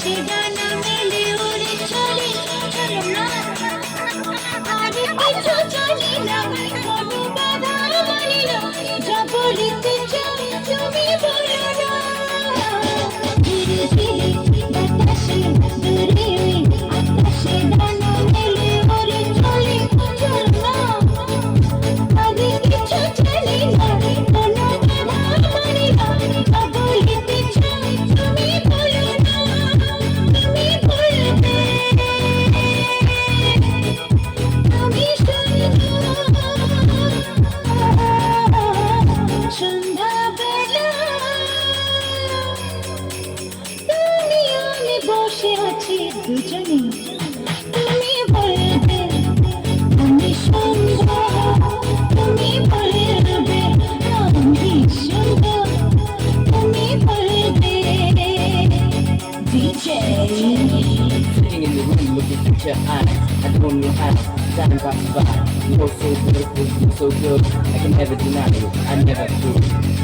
বাতাসে ডানা মেলে উড়ে চলে চলো না আর কিছু চলে না কোনো বাধা মানি না যা বলিতে চাই তুমি বলো না ধীরে ধীরে বাতাসে দূরে আকাশে ডানা মেলে উড়ে চলে চলো না আর কিছু চলে না কোনো বাধা মানি না যা বলিতে চাই তুমি বলো না তুমি বলবে আমি শুনবো সন্ধ্যাবেলা তুমি আমি বসে আছি দুজনে তুমি বলবে আমি শুনবো তুমি বলবে আমি শুনবো তুমি বলবে DJ Sitting in the room looking at your eyes, I don't know how, time by spot. You're so beautiful, you're so good, I can never deny it, I never do.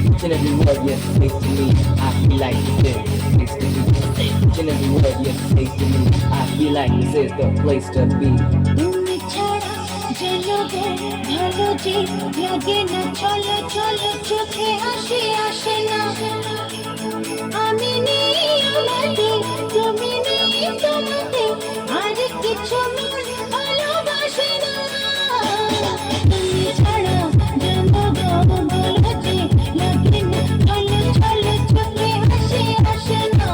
Each and every word you say to me, I feel like this is the place to be. Each and every word you say to me, I feel like this is the place to be. তুমি ছাড়া জলবে ভালো যে লাগে না চলো চলো চোখে হাসি আসে না আমি নেই আমাকে তুমি নেই তোমাকে আর কিছু মন ভালোবাসে না তুমি ছাড়া জলবে ভালো যে লাগে না চলো চলো চোখে হাসি আসে না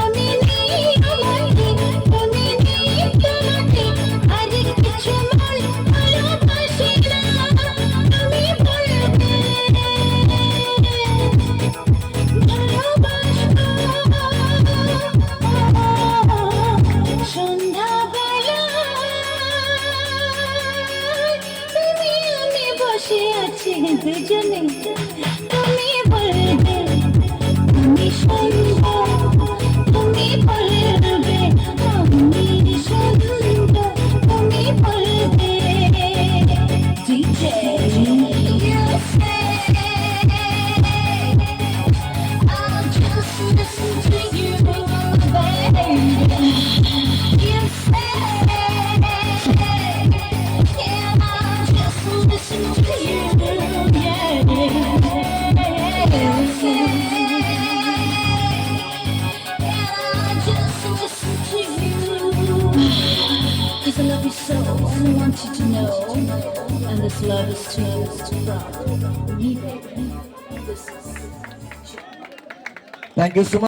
আমি নেই আমাকে তুমি নেই তোমাকে আর কিছু মন ভালোবাসে না তুমি বলবে সন্ধ্যাবেলা তুমি আমি বসে আছি দুজনে তুমি বলবে আমি শুনবো তুমি বলবে আমি শুনবো তুমি বলবে DJ You say I'll just listen to you, baby. You say, yeah, I'll just listen to you, yeah. You say, yeah, I'll just listen to you. 'Cause I love you so, and I want you to know, and this love is too from me, baby. This is Thank you so much.